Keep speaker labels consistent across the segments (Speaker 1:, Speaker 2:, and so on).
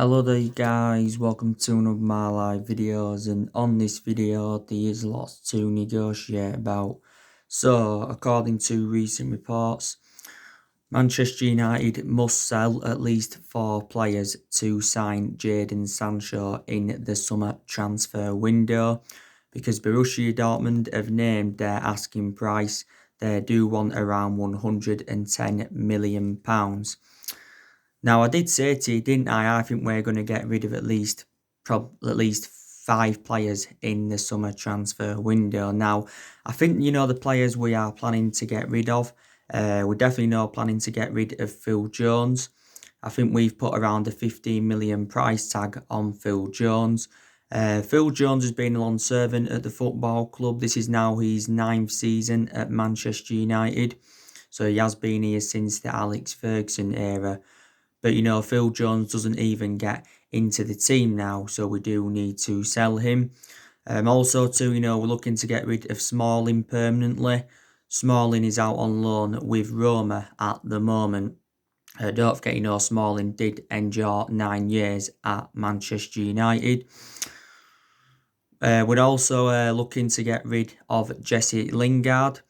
Speaker 1: Hello there guys, welcome to one of my live videos, and on this video there is lots to negotiate about. So according to recent reports, Manchester United must sell at least 4 players to sign Jadon Sancho in the summer transfer window, because Borussia Dortmund have named their asking price. They do want around £110 million. Now, I did say to you, didn't I? I think we're going to get rid of at least 5 players in the summer transfer window. Now, I think the players we are planning to get rid of. We're definitely not planning to get rid of Phil Jones. I think we've put around a 15 million price tag on Phil Jones. Phil Jones has been a long servant at the football club. This is now his 9th season at Manchester United. So he has been here since the Alex Ferguson era. But, Phil Jones doesn't even get into the team now, so we do need to sell him. Also, too, we're looking to get rid of Smalling permanently. Smalling is out on loan with Roma at the moment. Don't forget, Smalling did endure 9 years at Manchester United. We're also looking to get rid of Jesse Lingard.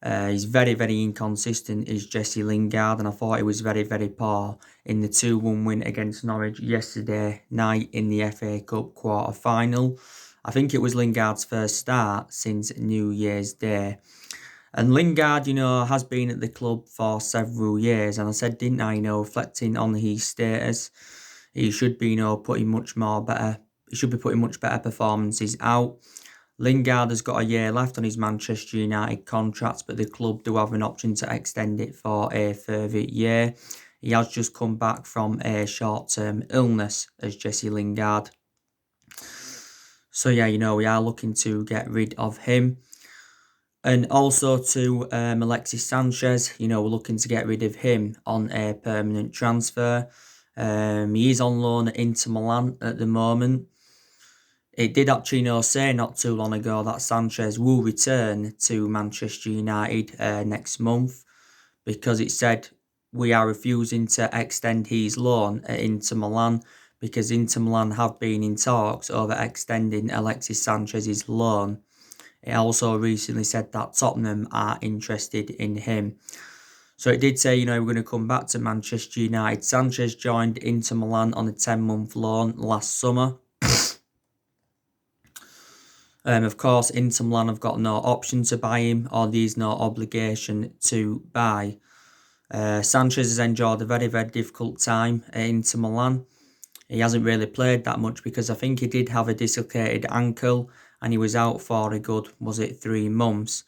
Speaker 1: He's very, very inconsistent, is Jesse Lingard, and I thought he was very, very poor in the 2-1 win against Norwich yesterday night in the FA Cup quarter-final. I think it was Lingard's first start since New Year's Day. And Lingard, has been at the club for several years, and I said, didn't I, reflecting on his status, he should be, putting much better performances out. Lingard has got a year left on his Manchester United contract, but the club do have an option to extend it for a further year. He has just come back from a short-term illness as Jesse Lingard. So yeah, we are looking to get rid of him. And also to Alexis Sanchez, we're looking to get rid of him on a permanent transfer. He is on loan at Inter Milan at the moment. It did actually say not too long ago that Sanchez will return to Manchester United next month, because it said we are refusing to extend his loan at Inter Milan because Inter Milan have been in talks over extending Alexis Sanchez's loan. It also recently said that Tottenham are interested in him. So it did say, we're going to come back to Manchester United. Sanchez joined Inter Milan on a 10-month loan last summer. Of course, Inter Milan have got no option to buy him, or there's no obligation to buy. Sanchez has endured a very, very difficult time at Inter Milan. He hasn't really played that much because I think he did have a dislocated ankle and he was out for a good, 3 months.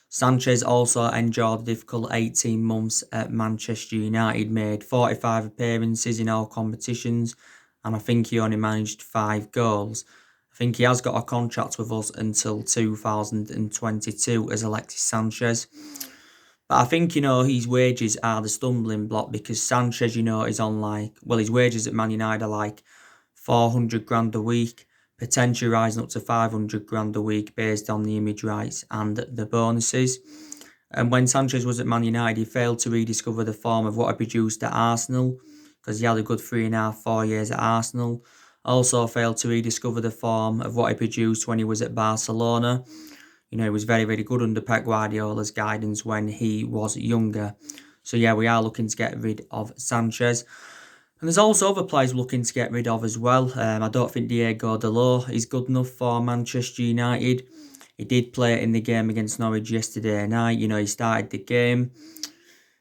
Speaker 1: Sanchez also endured a difficult 18 months at Manchester United, made 45 appearances in all competitions, and I think he only managed 5 goals. I think he has got a contract with us until 2022 as Alexis Sanchez. But I think, his wages are the stumbling block, because Sanchez, is on his wages at Man United are 400 grand a week, potentially rising up to 500 grand a week based on the image rights and the bonuses. And when Sanchez was at Man United, he failed to rediscover the form of what he produced at Arsenal, because he had a good 3.5-4 years at Arsenal. Also failed to rediscover the form of what he produced when he was at Barcelona. He was very, very good under Pep Guardiola's guidance when he was younger. So yeah, we are looking to get rid of Sanchez. And there's also other players we're looking to get rid of as well. I don't think Diego Dalot is good enough for Manchester United. He did play in the game against Norwich yesterday night. He started the game.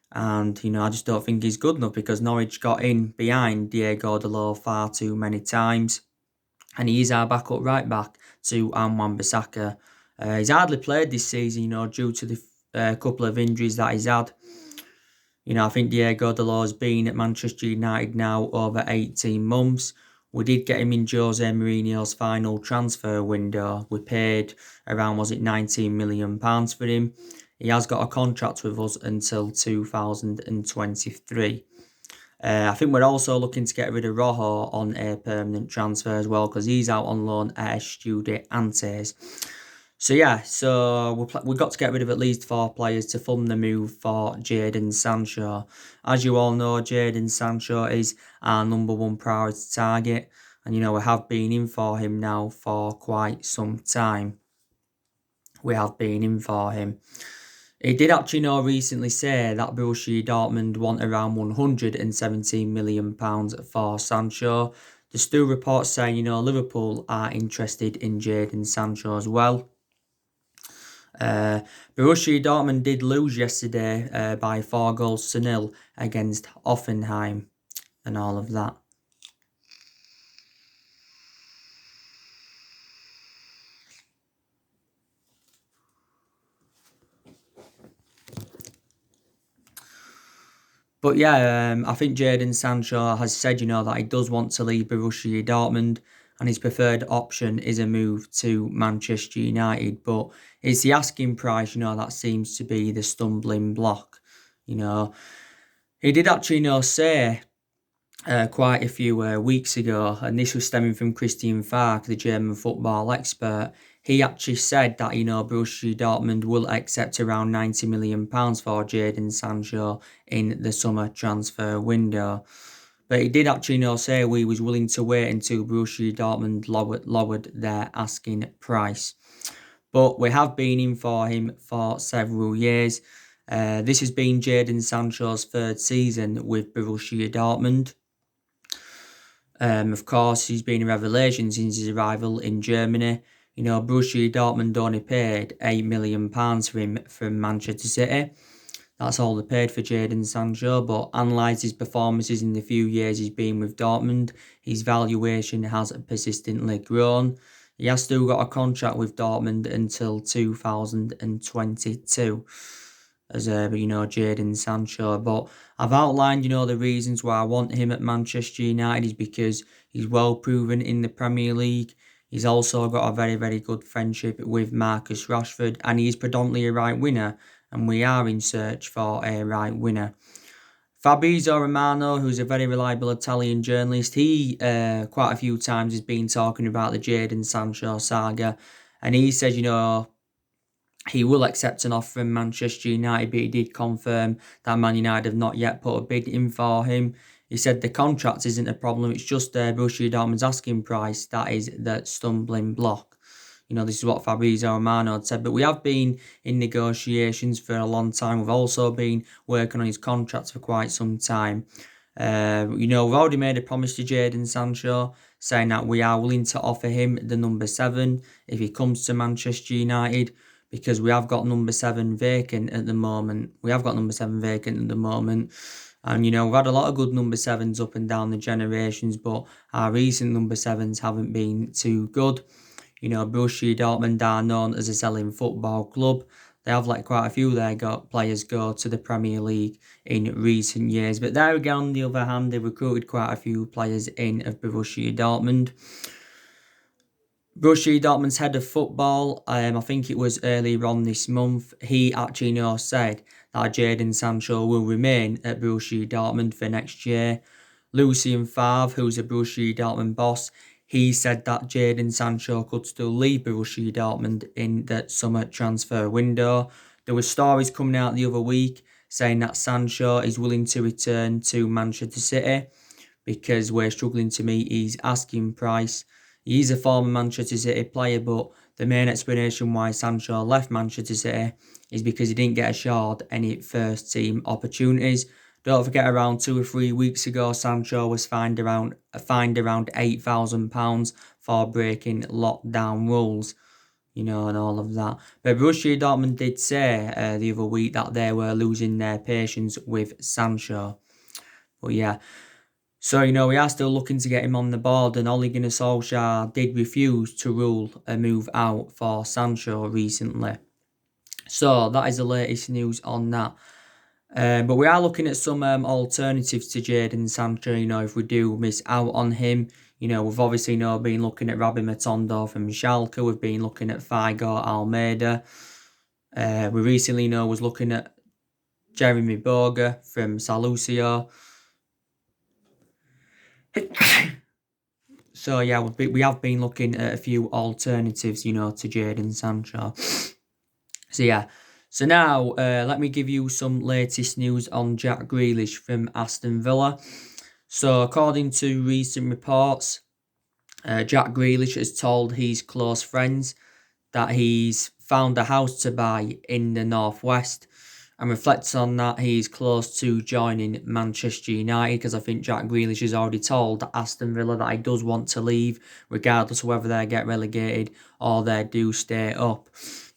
Speaker 1: And, I just don't think he's good enough, because Norwich got in behind Diego Dalot far too many times. And he is our backup right back to Wan-Bissaka. He's hardly played this season, due to the couple of injuries that he's had. I think Diego Dalot has been at Manchester United now over 18 months. We did get him in Jose Mourinho's final transfer window. We paid around, £19 million for him. He has got a contract with us until 2023. I think we're also looking to get rid of Rojo on a permanent transfer as well, because he's out on loan at Estudiantes. So yeah, so we've got to get rid of at least 4 players to fund the move for Jadon Sancho. As you all know, Jadon Sancho is our number one priority target, and we have been in for him now for quite some time. We have been in for him. He did actually recently say that Borussia Dortmund want around £117 million for Sancho. There's still reports saying, Liverpool are interested in Jadon Sancho as well. Borussia Dortmund did lose yesterday by 4 goals to 0 against Hoffenheim and all of that. But yeah, I think Jadon Sancho has said, that he does want to leave Borussia Dortmund and his preferred option is a move to Manchester United. But it's the asking price, that seems to be the stumbling block. He did actually, say quite a few weeks ago, and this was stemming from Christian Falk, the German football expert. He actually said that, Borussia Dortmund will accept around £90 million for Jadon Sancho in the summer transfer window. But he did actually, say we was willing to wait until Borussia Dortmund lowered their asking price. But we have been in for him for several years. This has been Jadon Sancho's third season with Borussia Dortmund. Of course, he's been a revelation since his arrival in Germany. Borussia Dortmund only paid £8 million for him from Manchester City. That's all they paid for Jadon Sancho, but analysed his performances in the few years he's been with Dortmund, his valuation has persistently grown. He has still got a contract with Dortmund until 2022 as Jadon Sancho. But I've outlined, the reasons why I want him at Manchester United is because he's well proven in the Premier League. He's also got a very, very good friendship with Marcus Rashford, and he's predominantly a right winger, and we are in search for a right winner. Fabrizio Romano, who's a very reliable Italian journalist, he quite a few times has been talking about the Jadon Sancho saga, and he said, he will accept an offer from Manchester United, but he did confirm that Man United have not yet put a bid in for him. He said the contract isn't a problem, it's just Borussia Dortmund's asking price that is the stumbling block. This is what Fabrizio Romano had said, but we have been in negotiations for a long time. We've also been working on his contract for quite some time. We've already made a promise to Jadon Sancho, saying that we are willing to offer him the number 7 if he comes to Manchester United, because we have got number 7 vacant at the moment. And, we've had a lot of good number 7s up and down the generations, but our recent number 7s haven't been too good. Borussia Dortmund are known as a selling football club. They have let quite a few of their players go to the Premier League in recent years. But there again, on the other hand, they recruited quite a few players in of Borussia Dortmund. Borussia Dortmund's head of football, I think it was earlier on this month, he actually said that Jadon Sancho will remain at Borussia Dortmund for next year. Lucien Favre, who's a Borussia Dortmund boss, he said that Jadon Sancho could still leave Borussia Dortmund in the summer transfer window. There were stories coming out the other week saying that Sancho is willing to return to Manchester City because we're struggling to meet his asking price. He's a former Manchester City player, but the main explanation why Sancho left Manchester City is because he didn't get assured any first team opportunities. Don't forget, around 2 or 3 weeks ago, Sancho was fined around £8,000 for breaking lockdown rules, and all of that. But Borussia Dortmund did say the other week that they were losing their patience with Sancho. But yeah. So, we are still looking to get him on the board, and Ole Gunnar Solskjaer did refuse to rule a move out for Sancho recently. So, that is the latest news on that. But we are looking at some alternatives to Jadon Sancho, if we do miss out on him. We've obviously been looking at Rabbi Matondo from Schalke. We've been looking at Figo Almeida. We recently was looking at Jeremy Boga from Salusio. So yeah, we have been looking at a few alternatives, to Jadon Sancho. So yeah. So now, let me give you some latest news on Jack Grealish from Aston Villa. So according to recent reports, Jack Grealish has told his close friends that he's found a house to buy in the northwest, and reflects on that he's close to joining Manchester United, because I think Jack Grealish has already told Aston Villa that he does want to leave regardless of whether they get relegated or they do stay up.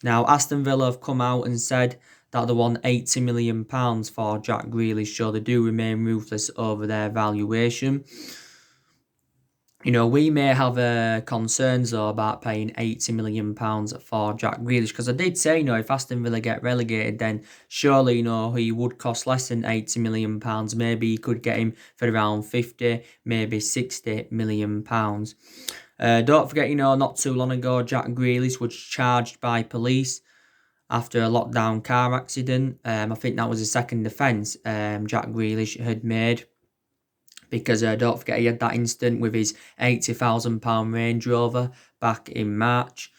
Speaker 1: Now Aston Villa have come out and said that they want £80 million for Jack Grealish, so they do remain ruthless over their valuation. We may have concerns though about paying £80 million for Jack Grealish, because I did say, if Aston Villa get relegated, then surely, he would cost less than £80 million. Maybe you could get him for around 50, maybe £60 million. Don't forget, not too long ago, Jack Grealish was charged by police after a lockdown car accident. I think that was the second offence Jack Grealish had made. Because don't forget, he had that incident with his £80,000 Range Rover back in March,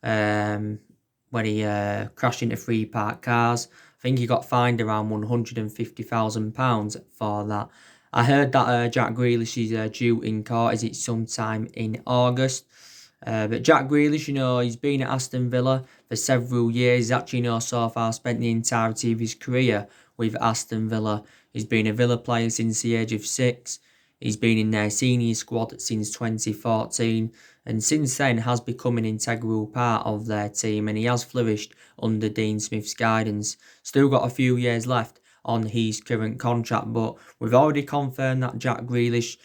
Speaker 1: when he crashed into three parked cars. I think he got fined around £150,000 for that. I heard that Jack Grealish is due in court. Is it sometime in August? But Jack Grealish, he's been at Aston Villa for several years. He's actually, so far spent the entirety of his career with Aston Villa. He's been a Villa player since the age of 6. He's been in their senior squad since 2014, and since then has become an integral part of their team, and he has flourished under Dean Smith's guidance. Still got a few years left on his current contract, but we've already confirmed that Jack Grealish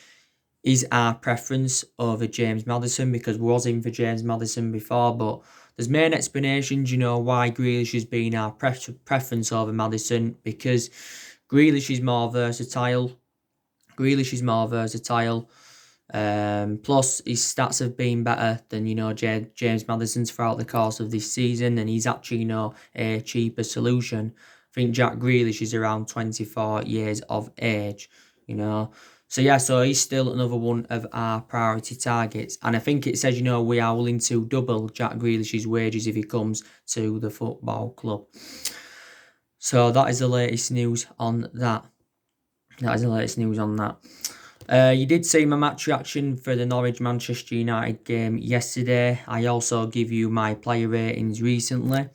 Speaker 1: is our preference over James Maddison, because we was in for James Maddison before, but there's main explanations, why Grealish has been our preference over Maddison, because Grealish is more versatile. Plus, his stats have been better than, James Maddison's throughout the course of this season, and he's actually, a cheaper solution. I think Jack Grealish is around 24 years of age, So yeah, so he's still another one of our priority targets. And I think it says, we are willing to double Jack Grealish's wages if he comes to the football club. So that is the latest news on that. You did see my match reaction for the Norwich-Manchester United game yesterday. I also give you my player ratings recently.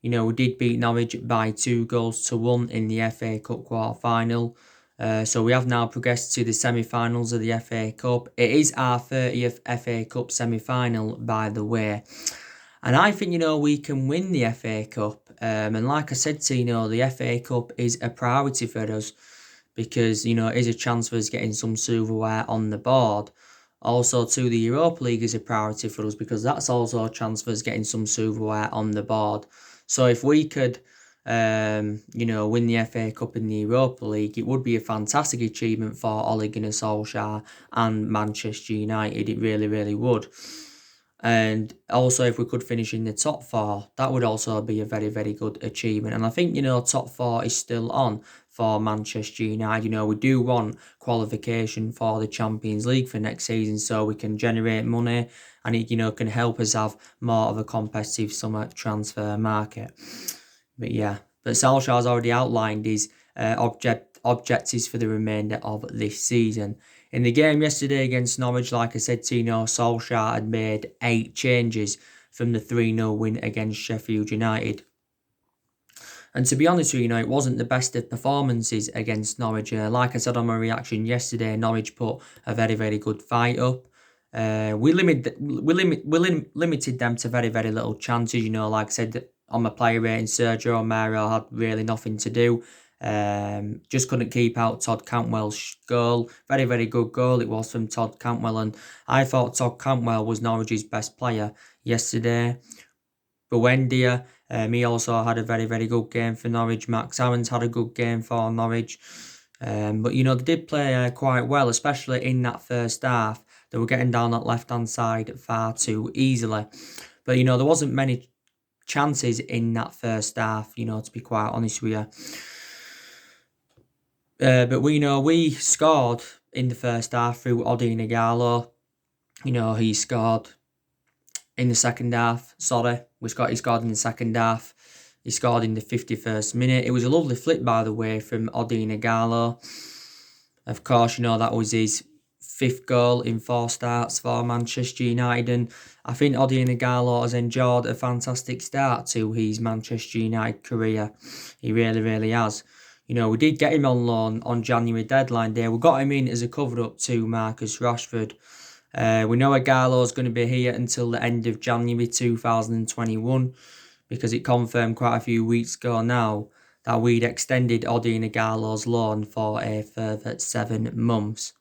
Speaker 1: We did beat Norwich by 2-1 in the FA Cup quarter-final. So we have now progressed to the semi-finals of the FA Cup. It is our 30th FA Cup semi-final, by the way. And I think, we can win the FA Cup. And like I said to you, the FA Cup is a priority for us, because, it is a chance for us getting some silverware on the board. Also, to the Europa League is a priority for us, because that's also a chance for us getting some silverware on the board. So if we could, win the FA Cup in the Europa League, it would be a fantastic achievement for Ole Gunnar Solskjaer and Manchester United. It really, really would. And also, if we could finish in the top 4, that would also be a very, very good achievement. And I think, top 4 is still on for Manchester United. We do want qualification for the Champions League for next season, so we can generate money, and it, can help us have more of a competitive summer transfer market. But Solskjaer's already outlined his objectives for the remainder of this season. In the game yesterday against Norwich, like I said to Solskjaer had made 8 changes from the 3-0 win against Sheffield United. And to be honest with you, it wasn't the best of performances against Norwich. Like I said on my reaction yesterday, Norwich put a very, very good fight up. We limited them to very, very little chances. Like I said on my player rating, Sergio Romero had really nothing to do. Just couldn't keep out Todd Cantwell's goal. Very, very good goal it was from Todd Cantwell, and I thought Todd Cantwell was Norwich's best player yesterday. Buendia, he also had a very, very good game for Norwich. Max Aaron's had a good game for Norwich. But, they did play quite well, especially in that first half. They were getting down that left-hand side far too easily. But, there wasn't many chances in that first half, to be quite honest with you. But we scored in the first half through Odion Ighalo. He scored in the second half. He scored in the second half. He scored in the 51st minute. It was a lovely flick, by the way, from Odion Ighalo. Of course, that was his 5th goal in 4 starts for Manchester United. And I think Odion Ighalo has enjoyed a fantastic start to his Manchester United career. He really, really has. We did get him on loan on January deadline day. We got him in as a cover-up to Marcus Rashford. We know Ighalo's going to be here until the end of January 2021 because it confirmed quite a few weeks ago now that we'd extended Odion Ighalo's loan for a further 7 months.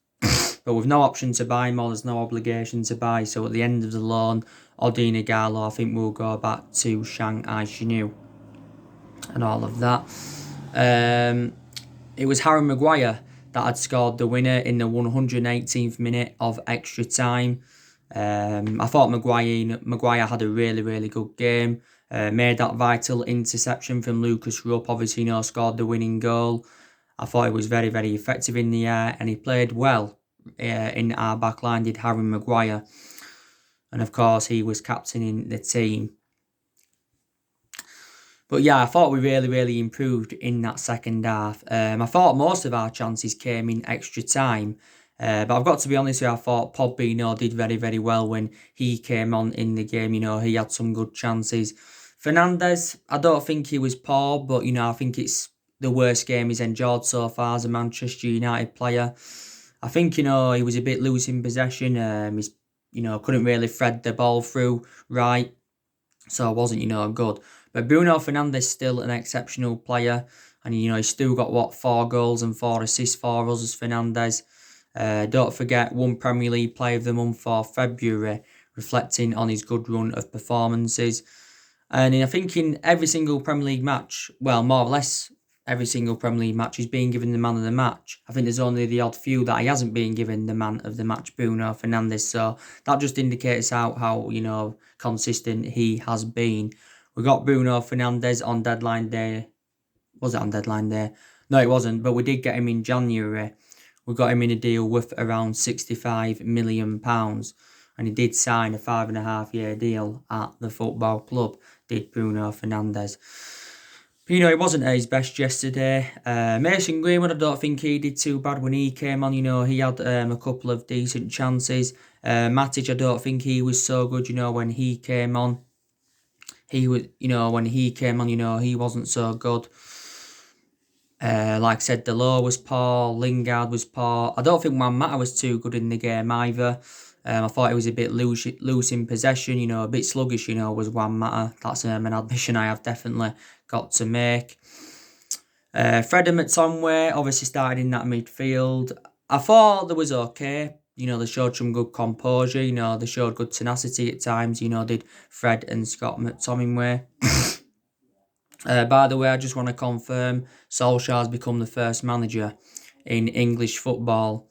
Speaker 1: But with no option to buy him or there's no obligation to buy, so at the end of the loan, Odion Ighalo, I think we'll go back to Shanghai Shenhua and all of that. It was Harry Maguire that had scored the winner in the 118th minute of extra time. I thought Maguire had a really, really good game. Made that vital interception from Lucas Rupp, obviously, scored the winning goal. I thought he was very, very effective in the air and he played well in our backline, did Harry Maguire. And of course, he was captaining the team. But yeah, I thought we really, really improved in that second half. I thought most of our chances came in extra time. But I've got to be honest with you, I thought Pogbino did very, very well when he came on in the game. He had some good chances. Fernandes, I don't think he was poor, but, I think it's the worst game he's enjoyed so far as a Manchester United player. I think, he was a bit loose in possession. He's, couldn't really thread the ball through right. So it wasn't, good. But Bruno Fernandes still an exceptional player. And, he's still got, 4 goals and 4 assists for us as Fernandes. Don't forget, one Premier League Player of the Month for February, reflecting on his good run of performances. And I think in every single Premier League match, well, more or less every single Premier League match, he's being given the man of the match. I think there's only the odd few that he hasn't been given the man of the match, Bruno Fernandes. So that just indicates how consistent he has been. We got Bruno Fernandes on deadline day. Was it on deadline day? No, it wasn't, but we did get him in January. We got him in a deal worth around £65 million. And he did sign a 5.5-year deal at the football club, did Bruno Fernandes. But, he wasn't at his best yesterday. Mason Greenwood, I don't think he did too bad when he came on. He had a couple of decent chances. Matic, I don't think he was so good, when he came on. He wasn't so good. Like I said, Delors was poor, Lingard was poor. I don't think Juan Mata was too good in the game either. I thought he was a bit loose in possession, a bit sluggish, was Juan Mata. That's an admission I have definitely got to make. Fred and McTominay obviously started in that midfield. I thought there was okay. They showed some good composure. They showed good tenacity at times. Did Fred and Scott McTominay. By the way, I just want to confirm Solskjaer's become the first manager in English football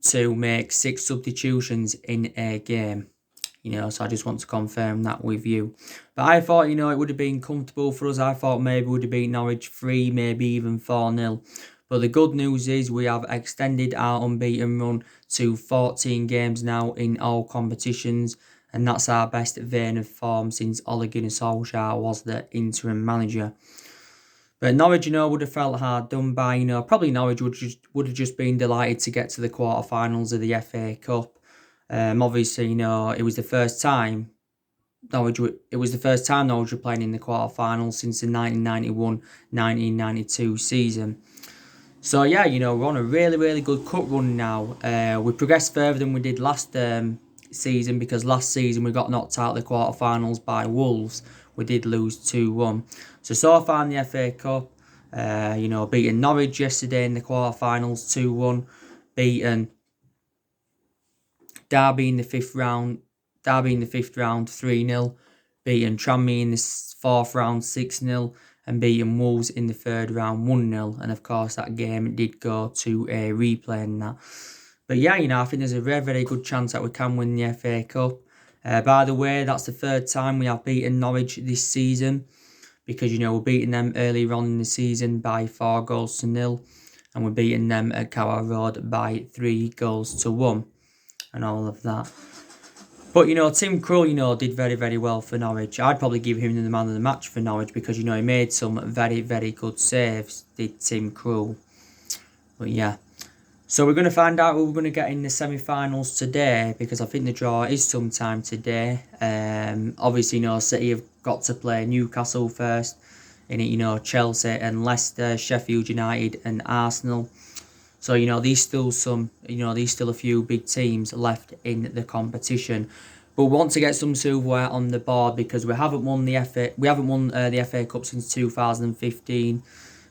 Speaker 1: to make 6 substitutions in a game. So I just want to confirm that with you. But I thought, it would have been comfortable for us. I thought maybe we would have beat Norwich 3, maybe even 4-0. But the good news is we have extended our unbeaten run to 14 games now in all competitions. And that's our best vein of form since Ole Gunnar Solskjaer was the interim manager. But Norwich, would have felt hard done by. Probably Norwich would have just been delighted to get to the quarterfinals of the FA Cup. Obviously, it was the first time Norwich were playing in the quarterfinals since the 1991-1992 season. So yeah, we're on a really, really good cup run now. We progressed further than we did last season because last season we got knocked out of the quarterfinals by Wolves. We did lose 2-1. So far in the FA Cup, beating Norwich yesterday in the quarterfinals 2-1, beaten Derby in the 5th round 3-0, beaten Tranmere in the 4th round 6-0, and beaten Wolves in the 3rd round 1-0. And of course that game did go to a replay and that. But yeah, I think there's a very, very good chance that we can win the FA Cup. By the way, that's the 3rd time we have beaten Norwich this season because, we're beating them earlier on in the season by 4-0, and we're beating them at Carrow Road by 3-1. and all of that. But, Tim Krul, did very, very well for Norwich. I'd probably give him the man of the match for Norwich because, he made some very, very good saves, did Tim Krul. But, yeah. So we're going to find out who we're going to get in the semi-finals today because I think the draw is sometime today. Obviously, City have got to play Newcastle first. In it, Chelsea and Leicester, Sheffield United and Arsenal. So, there's still a few big teams left in the competition. But we want to get some silverware on the board because we haven't won the FA Cup since 2015.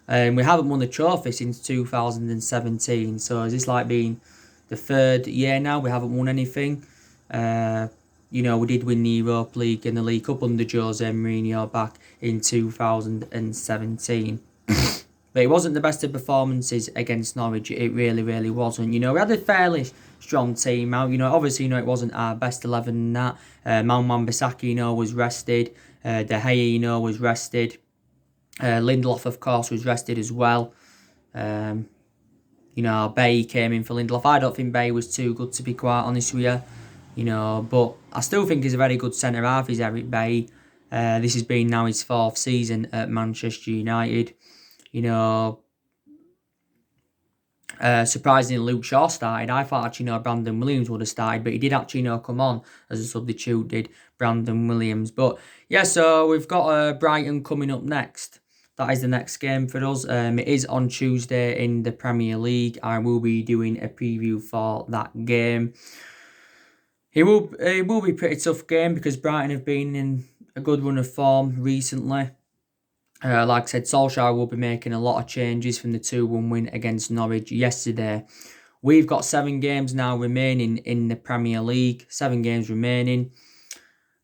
Speaker 1: And we haven't won the trophy since 2017. So is this like being the third year now? We haven't won anything. We did win the Europa League and the League Cup under Jose Mourinho back in 2017. But it wasn't the best of performances against Norwich. It really, really wasn't. We had a fairly strong team out. Obviously, it wasn't our best 11 in that. Malman Bissaka, was rested. De Gea, was rested. Lindelof, of course, was rested as well. Bay came in for Lindelof. I don't think Bay was too good, to be quite honest with you. But I still think he's a very good centre-half, is Eric Bay. This has been now his 4th season at Manchester United. Surprisingly, Luke Shaw started. I thought actually, Brandon Williams would have started, but he did actually, come on as a substitute, did Brandon Williams. But yeah, so we've got Brighton coming up next. That is the next game for us. It is on Tuesday in the Premier League. I will be doing a preview for that game. It will be a pretty tough game because Brighton have been in a good run of form recently. Like I said, Solskjaer will be making a lot of changes from the 2-1 win against Norwich yesterday. We've got 7 games now remaining in the Premier League. 7 games remaining.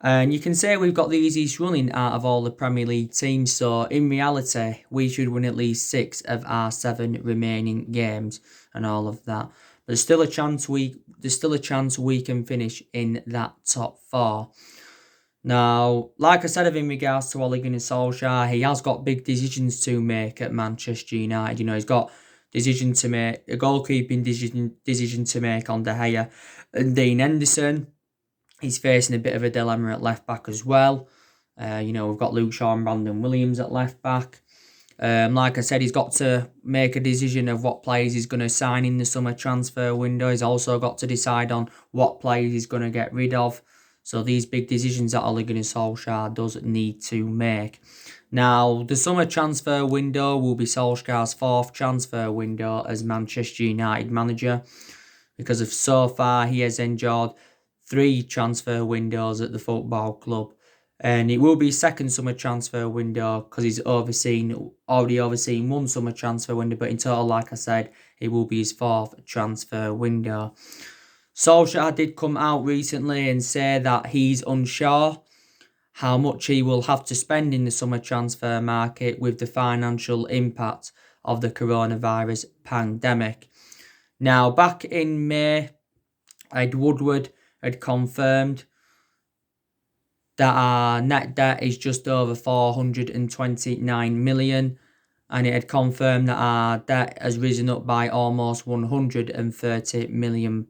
Speaker 1: And you can say we've got the easiest running out of all the Premier League teams. So in reality, we should win at least 6 of our 7 remaining games and all of that. But there's still a chance we can finish in that top 4. Now, like I said, in regards to Ole Gunnar Solskjaer, he has got big decisions to make at Manchester United. He's got a goalkeeping decision to make on De Gea and Dean Henderson. He's facing a bit of a dilemma at left back as well. We've got Luke Shaw and Brandon Williams at left back. Like I said, he's got to make a decision of what players he's going to sign in the summer transfer window. He's also got to decide on what players he's going to get rid of. So these big decisions that Ole Gunnar Solskjaer does need to make. Now, the summer transfer window will be Solskjaer's 4th transfer window as Manchester United manager. Because so far he has enjoyed 3 transfer windows at the football club. And it will be his 2nd summer transfer window because he's already overseen 1 summer transfer window. But in total, like I said, it will be his 4th transfer window. Solskjaer did come out recently and say that he's unsure how much he will have to spend in the summer transfer market with the financial impact of the coronavirus pandemic. Now, back in May, Ed Woodward had confirmed that our net debt is just over 429 million. And it had confirmed that our debt has risen up by almost £130 million.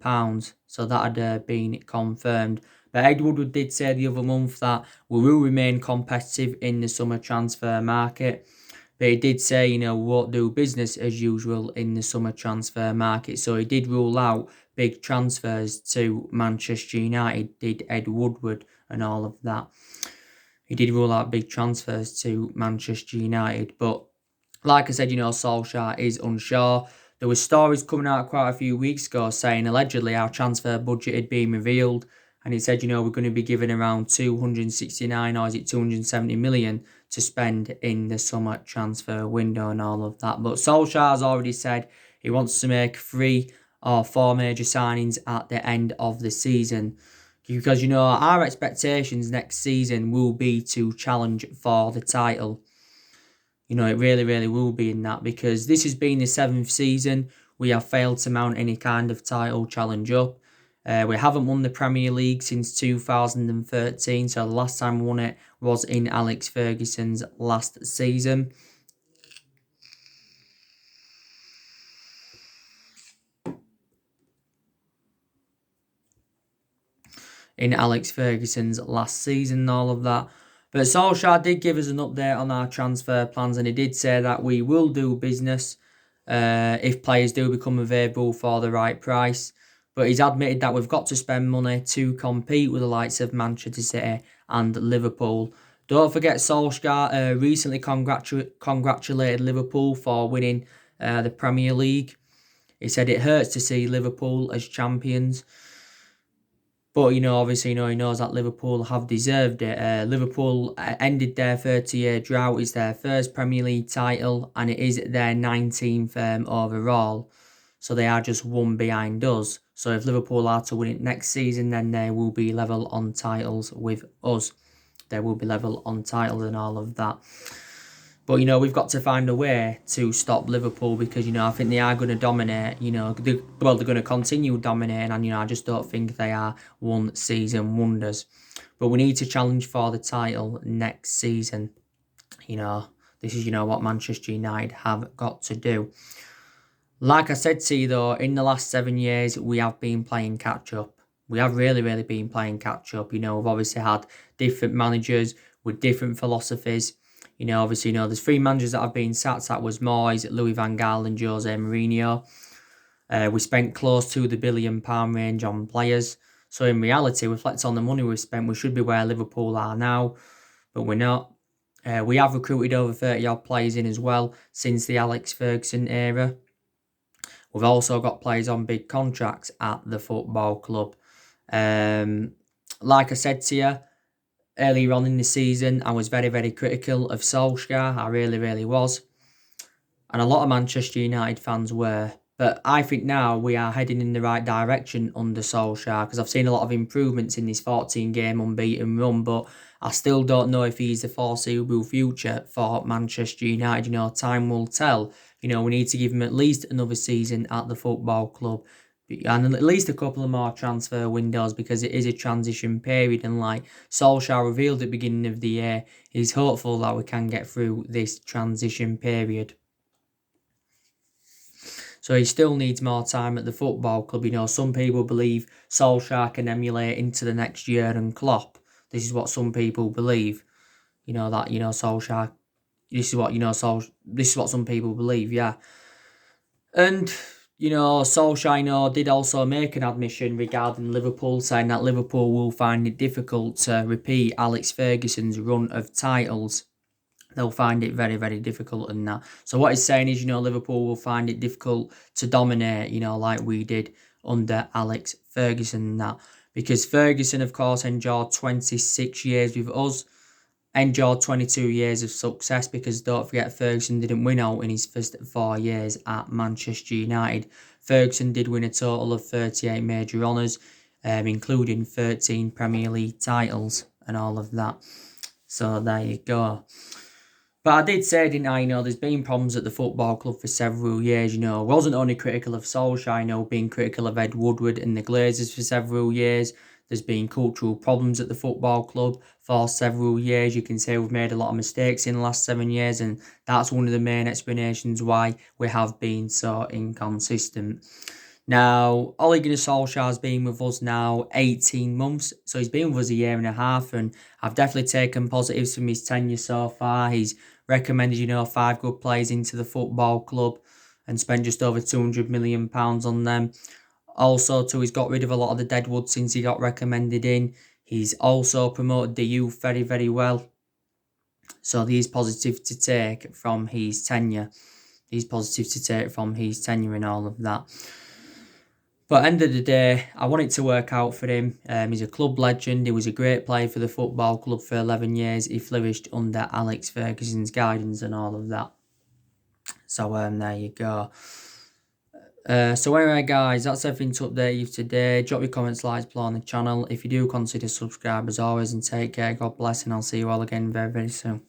Speaker 1: So that had been confirmed. But Ed Woodward did say the other month that we will remain competitive in the summer transfer market. But he did say, we won't do business as usual in the summer transfer market. So he did rule out big transfers to Manchester United, did Ed Woodward and all of that. He did rule out big transfers to Manchester United. But like I said, Solskjaer is unsure. There were stories coming out quite a few weeks ago saying allegedly our transfer budget had been revealed. And he said, we're going to be given around 269 or is it 270 million to spend in the summer transfer window and all of that. But Solskjaer has already said he wants to make 3 or 4 major signings at the end of the season. Because, our expectations next season will be to challenge for the title. It really, really will be in that because this has been the 7th season. We have failed to mount any kind of title challenge up. We haven't won the Premier League since 2013. So the last time we won it was in Alex Ferguson's last season. in Alex Ferguson's last season and all of that. But Solskjaer did give us an update on our transfer plans, and he did say that we will do business if players do become available for the right price. But he's admitted that we've got to spend money to compete with the likes of Manchester City and Liverpool. Don't forget Solskjaer recently congratulated Liverpool for winning the Premier League. He said it hurts to see Liverpool as champions. But, obviously, he knows that Liverpool have deserved it. Liverpool ended their 30-year drought. It's their first Premier League title, and it is their 19th overall. So they are just one behind us. So if Liverpool are to win it next season, then they will be level on titles with us. They will be level on titles and all of that. But, we've got to find a way to stop Liverpool because, I think they are going to dominate. They're going to continue dominating. And, I just don't think they are one-season wonders. But we need to challenge for the title next season. This is, what Manchester United have got to do. Like I said to you, though, in the last 7 years, we have been playing catch-up. We have really, really been playing catch-up. We've obviously had different managers with different philosophies. Obviously, there's 3 managers that have been sacked. That was Moyes, Louis van Gaal and Jose Mourinho. We spent close to the £1 billion range on players. So in reality, reflect on the money we've spent, we should be where Liverpool are now, but we're not. We have recruited over 30-odd players in as well since the Alex Ferguson era. We've also got players on big contracts at the football club. Like I said to you, earlier on in the season, I was very, very critical of Solskjaer. I really, really was. And a lot of Manchester United fans were. But I think now we are heading in the right direction under Solskjaer because I've seen a lot of improvements in this 14-game unbeaten run, but I still don't know if he's the foreseeable future for Manchester United. Time will tell. We need to give him at least another season at the football club and at least a couple of more transfer windows because it is a transition period, and like Solskjaer revealed at the beginning of the year, he's hopeful that we can get through this transition period. So he still needs more time at the football club. Some people believe Solskjaer can emulate into the next year and Klopp. This is what some people believe. Solskjaer. This is what this is what some people believe. Yeah, and Solskjaer did also make an admission regarding Liverpool, saying that Liverpool will find it difficult to repeat Alex Ferguson's run of titles. They'll find it very, very difficult and that. So what he's saying is, Liverpool will find it difficult to dominate, like we did under Alex Ferguson and that. Because Ferguson, of course, endured 26 years with us, endured 22 years of success because don't forget Ferguson didn't win out in his first 4 years at Manchester United. Ferguson did win a total of 38 major honours, including 13 Premier League titles and all of that. So there you go. But I did say, didn't I, there's been problems at the football club for several years, I wasn't only critical of Solskjaer, being critical of Ed Woodward and the Glazers for several years. There's been cultural problems at the football club for several years. You can say we've made a lot of mistakes in the last 7 years, and that's one of the main explanations why we have been so inconsistent. Now, Ole Gunnar Solskjaer's been with us now 18 months, so he's been with us a year and a half, and I've definitely taken positives from his tenure so far. He's recommended, 5 good players into the football club and spent just over £200 million on them. Also, too, he's got rid of a lot of the deadwood since he got recommended in. He's also promoted the youth very, very well. So these positive to take from his tenure. And all of that. But end of the day, I want it to work out for him. He's a club legend. He was a great player for the football club for 11 years. He flourished under Alex Ferguson's guidance and all of that. So there you go. So anyway, guys, that's everything to update you today. Drop your comments, likes, below on the channel. If you do, consider subscribe as always, and take care. God bless, and I'll see you all again very, very soon.